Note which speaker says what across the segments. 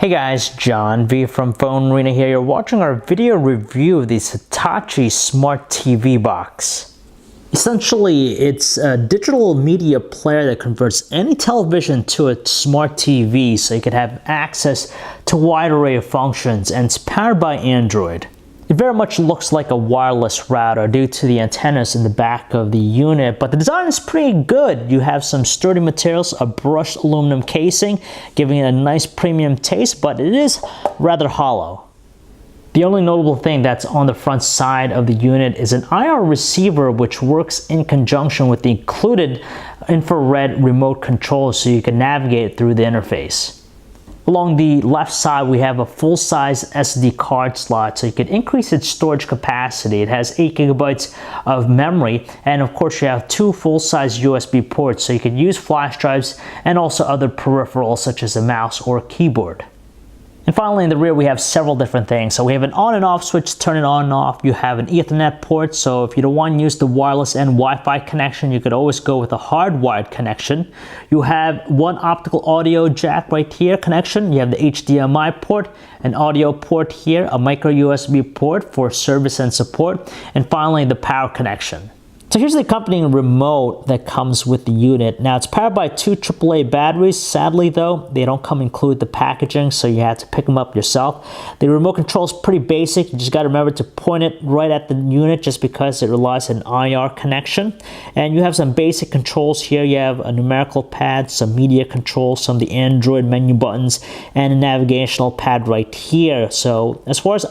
Speaker 1: Hey guys, John V from Phone Arena here. You're watching our video review of the Satechi Smart TV Box. Essentially, it's a digital media player that converts any television to a smart TV so you can have access to a wide array of functions, and it's powered by Android. It very much looks like a wireless router due to the antennas in the back of the unit, but the design is pretty good. You have some sturdy materials, a brushed aluminum casing, giving it a nice premium taste, but it is rather hollow. The only notable thing that's on the front side of the unit is an IR receiver, which works in conjunction with the included infrared remote control so you can navigate through the interface. Along the left side, we have a full-size SD card slot, so you can increase its storage capacity. It has 8 gigabytes of memory, and of course you have 2 full-size USB ports, so you can use flash drives and also other peripherals such as a mouse or keyboard. And finally, in the rear, we have several different things. So we have an on and off switch to turn it on and off. You have an Ethernet port, so if you don't want to use the wireless and Wi-Fi connection, you could always go with a hardwired connection. You have one optical audio jack right here connection. You have the HDMI port, an audio port here, a micro USB port for service and support, and finally the power connection. So here's the accompanying remote that comes with the unit. Now it's powered by 2 AAA batteries. Sadly though, they don't come include the packaging, so you have to pick them up yourself. The remote control is pretty basic. You just got to remember to point it right at the unit just because it relies on IR connection. And you have some basic controls here. You have a numerical pad, some media controls, some of the Android menu buttons, and a navigational pad right here. So as far as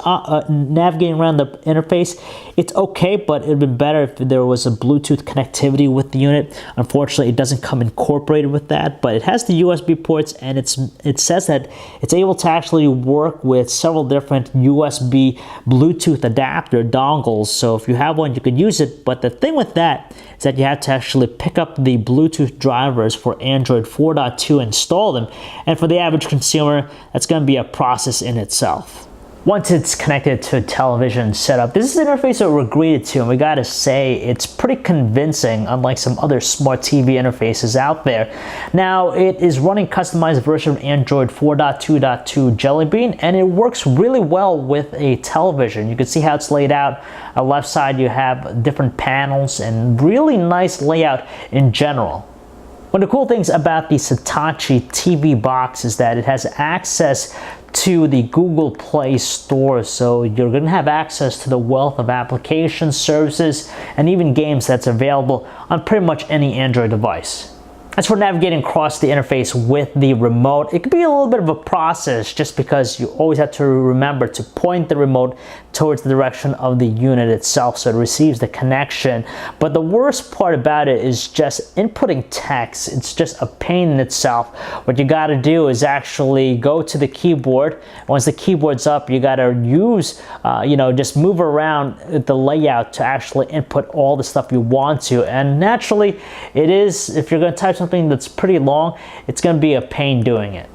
Speaker 1: navigating around the interface, it's okay, but it would be better if there was a Bluetooth connectivity with the unit. Unfortunately, it doesn't come incorporated with that, but it has the USB ports, and it says that it's able to actually work with several different USB Bluetooth adapter dongles. So if you have one, you could use it, but the thing with that is that you have to actually pick up the Bluetooth drivers for Android 4.2 and install them, and for the average consumer, that's going to be a process in itself. Once it's connected to a television setup, this is the interface that we're greeted to, and we gotta say it's pretty convincing, unlike some other smart TV interfaces out there. Now, it is running customized version of Android 4.2.2 Jelly Bean, and it works really well with a television. You can see how it's laid out. On the left side, you have different panels and really nice layout in general. One of the cool things about the Satechi TV box is that it has access to the Google Play Store, so you're going to have access to the wealth of applications, services, and even games that's available on pretty much any Android device. As for navigating across the interface with the remote, it could be a little bit of a process just because you always have to remember to point the remote towards the direction of the unit itself so it receives the connection. But the worst part about it is just inputting text. It's just a pain in itself. What you got to do is actually go to the keyboard. Once the keyboard's up, you got to use, just move around the layout to actually input all the stuff you want to. And naturally, it is, if you're going to type something that's pretty long, it's going to be a pain doing it.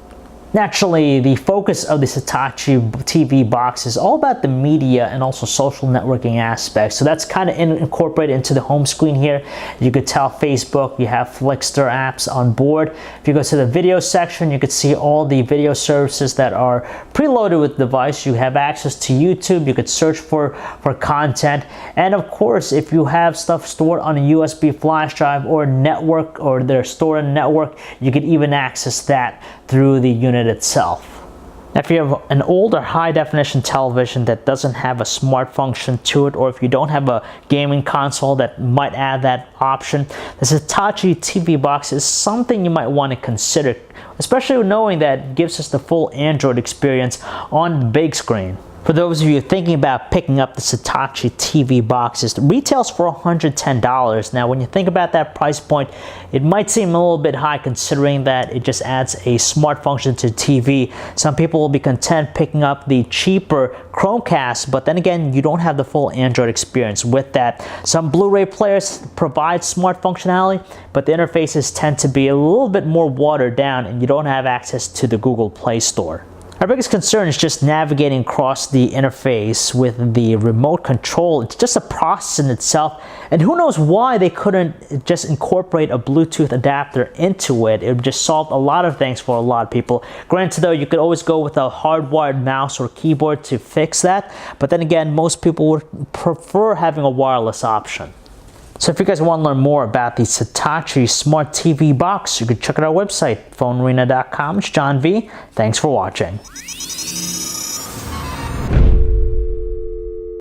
Speaker 1: Naturally, the focus of the Satechi TV box is all about the media and also social networking aspects. So that's kind of incorporated into the home screen here. You could tell Facebook, you have Flickster apps on board. If you go to the video section, you could see all the video services that are preloaded with the device. You have access to YouTube. You could search for content. And of course, if you have stuff stored on a USB flash drive or network, or they're stored in network, you could even access that through the unit itself. Now, if you have an older high-definition television that doesn't have a smart function to it, or if you don't have a gaming console that might add that option, the Satechi TV box is something you might want to consider, especially knowing that it gives us the full Android experience on the big screen. For those of you thinking about picking up the Satechi TV boxes, it retails for $110. Now, when you think about that price point, it might seem a little bit high considering that it just adds a smart function to TV. Some people will be content picking up the cheaper Chromecast, but then again, you don't have the full Android experience with that. Some Blu-ray players provide smart functionality, but the interfaces tend to be a little bit more watered down and you don't have access to the Google Play Store. Our biggest concern is just navigating across the interface with the remote control. It's just a process in itself, and who knows why they couldn't just incorporate a Bluetooth adapter into it. It would just solve a lot of things for a lot of people. Granted though, you could always go with a hardwired mouse or keyboard to fix that, but then again, most people would prefer having a wireless option. So if you guys want to learn more about the Satechi Smart TV Box, you can check out our website, phonearena.com. It's John V. Thanks for watching.